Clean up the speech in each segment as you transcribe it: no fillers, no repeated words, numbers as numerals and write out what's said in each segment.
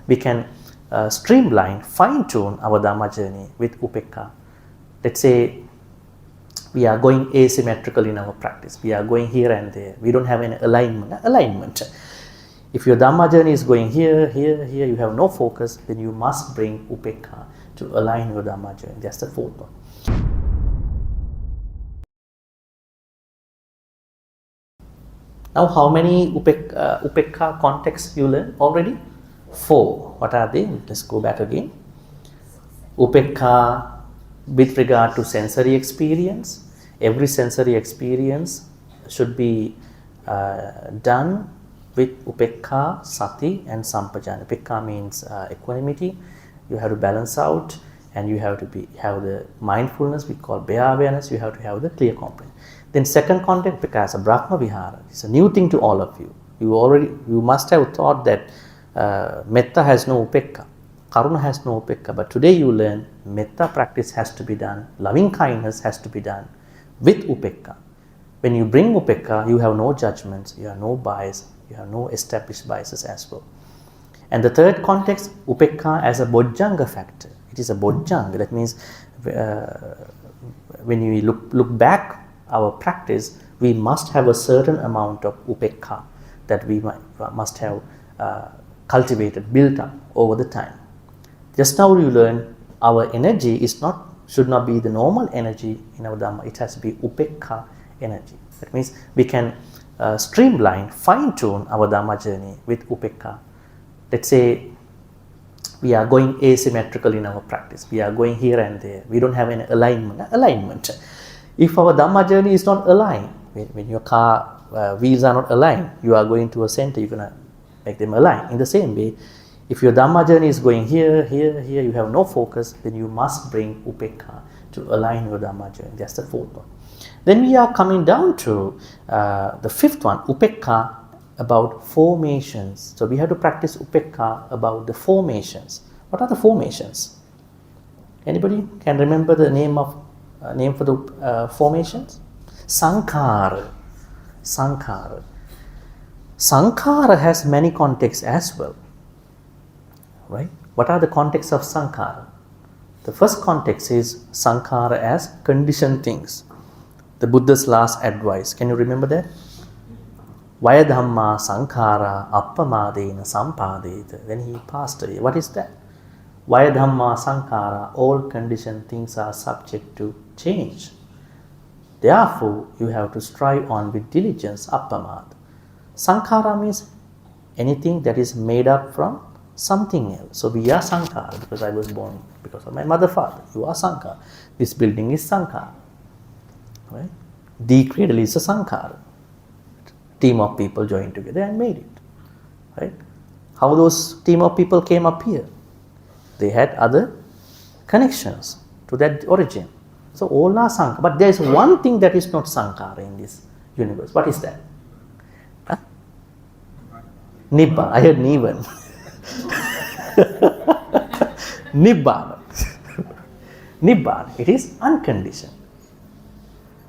we can streamline, fine-tune our Dhamma journey with Upekkhā. Let's say we are going asymmetrical in our practice. We are going here and there. We don't have any alignment. If your Dhamma journey is going here, here, here, you have no focus, then you must bring Upekkhā to align your Dhamma journey. That's the fourth one. Now, how many Upekkhā contexts you learn already? 4. What are they? Let's go back again. Upekkhā with regard to sensory experience. Every sensory experience should be done with Upekkhā, Sati and Sampajanya. Upekkhā means equanimity. You have to balance out, and you have to have the mindfulness, we call bare awareness. You have to have the clear comprehension. Then second context, because of Brahma Vihara, it's a new thing to all of you. You must have thought that Metta has no Upekkhā, Karuna has no Upekkhā, but today you learn Metta practice has to be done, loving kindness has to be done with Upekkhā. When you bring Upekkhā, you have no judgments, you have no bias, you have no established biases as well. And the third context, Upekkhā as a Bojjhanga factor. It is a Bojjhanga. That means when you look back our practice, we must have a certain amount of Upekkhā that we must have cultivated, built up over the time. Just now you learn our energy should not be the normal energy in our Dhamma. It has to be Upekkhā energy. That means we can streamline, fine-tune our Dhamma journey with Upekkhā. Let's say we are going asymmetrical in our practice. We are going here and there. We don't have any alignment. If our Dhamma journey is not aligned, when your car wheels are not aligned, you are going to a center, you're going to make them align. In the same way, if your Dhamma journey is going here, here, here, you have no focus, then you must bring Upekkhā to align your Dhamma journey. That's the fourth one. Then we are coming down to the fifth one, Upekkhā about formations. So we have to practice Upekkhā about the formations. What are the formations? Anybody can remember the name for the formations? Sankhara. Sankhara. Sankhara has many contexts as well. Right? What are the contexts of Sankhara? The first context is Sankhara as conditioned things. The Buddha's last advice. Can you remember that? Vaya-dhamma sankhara appamadena sampadeta. Then he passed away. What is that? Vaya-dhamma sankhara, all conditioned things are subject to change. Therefore, you have to strive on with diligence, appamad. Sankhara means anything that is made up from something else. So we are sankhara because I was born because of my mother, father. You are sankhara. This building is sankhara. Right? The cradle is a sankhara. Team of people joined together and made it. Right? How those team of people came up here? They had other connections to that origin. So all are sankhara. But there is one thing that is not sankhara in this universe. What is that? Huh? Nibbana. I heard Nibbana. Nibbana. Nibbana. It is unconditioned.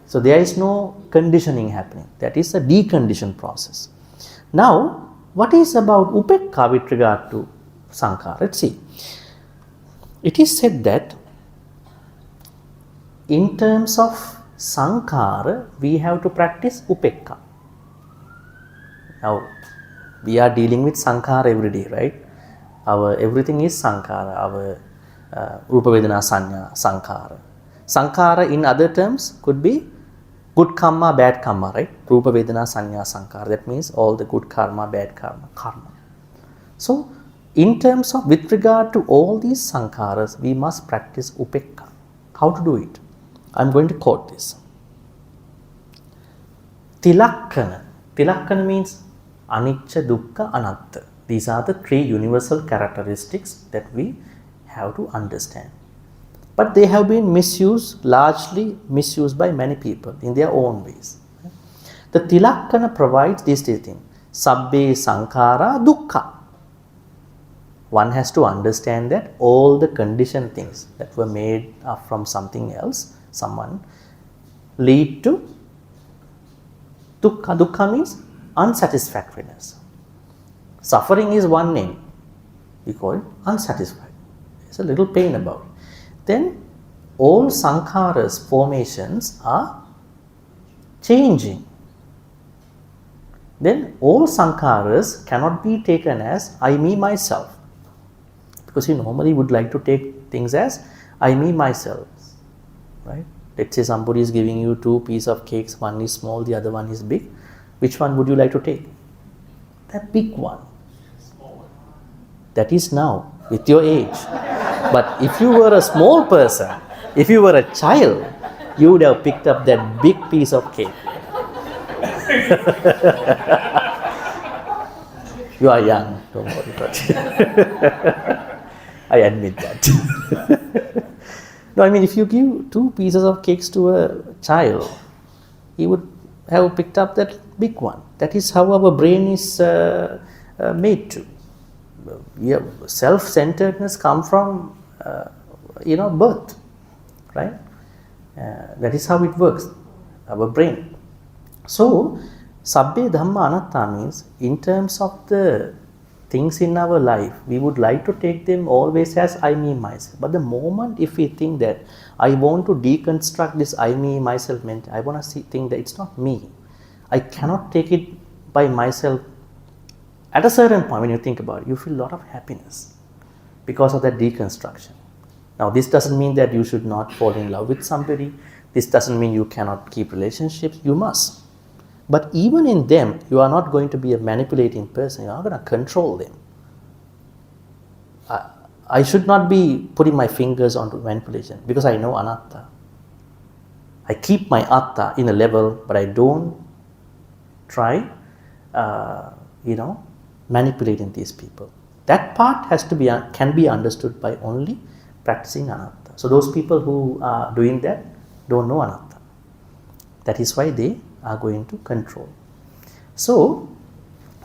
So there is no conditioning happening. That is a deconditioned process. Now, what is about Upekkhā with regard to sankhara? Let's see. It is said that in terms of sankhara, we have to practice Upekkhā. Now, we are dealing with sankhara every day, right? Our everything is sankhara. Our rupa vedana sanya sankhara. Sankhara in other terms could be good karma, bad karma, right? Rupa vedana sanya sankhara. That means all the good karma, bad karma, karma. So, in terms of with regard to all these sankharas, we must practice Upekkhā. How to do it? I am going to quote this. Tilakkana. Tilakkana means anicca, dukkha, anatta. These are the three universal characteristics that we have to understand. But they have been largely misused by many people in their own ways. The Tilakkana provides these three things. Sabbe sankhara dukkha. One has to understand that all the conditioned things that were made up from something else, someone, lead to dukkha. Dukkha means unsatisfactoriness. Suffering is one name. we call it unsatisfied. There's a little pain about it. Then all sankharas, formations, are changing. Then all sankharas cannot be taken as I, me, myself. Because you normally would like to take things as I, me, myself. Right? Let's say somebody is giving you 2 pieces of cakes, one is small, the other one is big. Which one would you like to take? That big one. That is now, with your age. But if you were a small person, if you were a child, you would have picked up that big piece of cake. You are young, don't worry about it. I admit that. No, I mean, if you give 2 pieces of cakes to a child, he would have picked up that big one. That is how our brain is made to. Self-centeredness comes from, birth, right? That is how it works, our brain. So, Sabbe Dhamma Anatta means, in terms of the things in our life, we would like to take them always as I, me, myself. But the moment if we think that I want to deconstruct this I, me, myself, I want to think that it's not me. I cannot take it by myself. At a certain point, when you think about it, you feel a lot of happiness because of that deconstruction. Now, this doesn't mean that you should not fall in love with somebody. This doesn't mean you cannot keep relationships. You must. But even in them, you are not going to be a manipulating person. You are going to control them. I should not be putting my fingers onto manipulation because I know anatta. I keep my atta in a level, but I don't try, manipulating these people. That part can be understood by only practicing anatta. So those people who are doing that don't know anatta. That is why they are going to control. So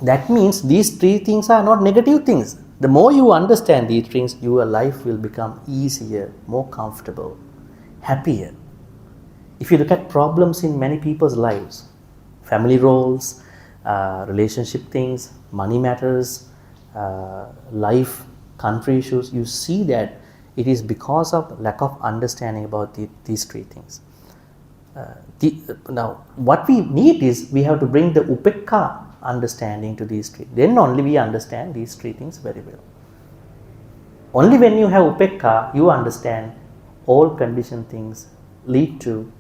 that means these 3 things are not negative things. The more you understand these things, your life will become easier, more comfortable, happier. If you look at problems in many people's lives, family roles, relationship things, money matters, life, country issues, you see that it is because of lack of understanding about these 3 things. Now, what we need is we have to bring the Upekkhā understanding to these 3. Then only we understand these 3 things very well. Only when you have Upekkhā, you understand all conditioned things lead to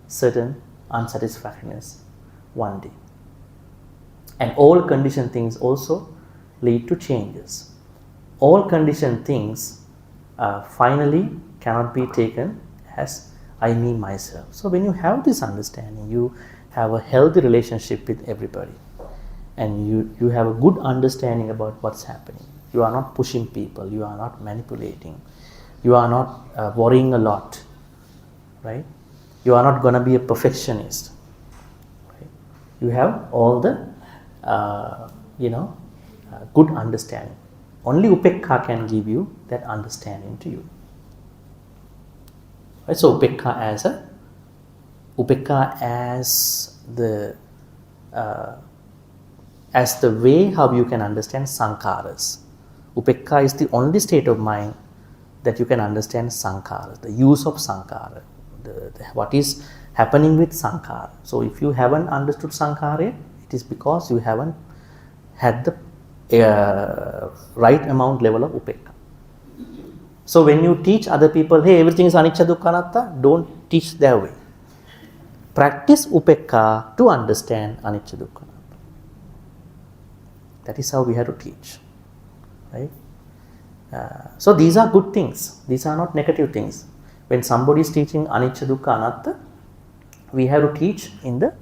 certain unsatisfactoriness one day. And all conditioned things also lead to changes. All conditioned things finally cannot be taken as I, me, myself. So when you have this understanding, you have a healthy relationship with everybody. And you have a good understanding about what's happening. You are not pushing people. You are not manipulating. You are not worrying a lot. Right? You are not going to be a perfectionist. Right? You have all the, good understanding. Only Upekkhā can give you that understanding to you. Right? So Upekkhā as the way how you can understand sankharas. Upekkhā is the only state of mind that you can understand sankharas, the use of sankhara, what is happening with sankhara. So if you haven't understood sankhara, it is because you haven't had the right amount level of Upekkhā. So when you teach other people, hey, everything is anicca dukkha anatta, don't teach their way. Practice Upekkhā to understand anicca dukkha anatta. That is how we have to teach. Right? So these are good things. These are not negative things. When somebody is teaching anicca dukkha anatta, we have to teach in the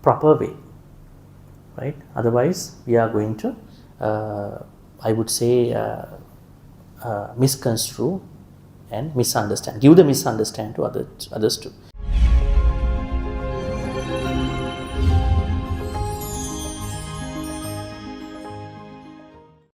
proper way. Right? Otherwise, we are going to, I would say, misconstrue and misunderstand. Give the misunderstand to others too.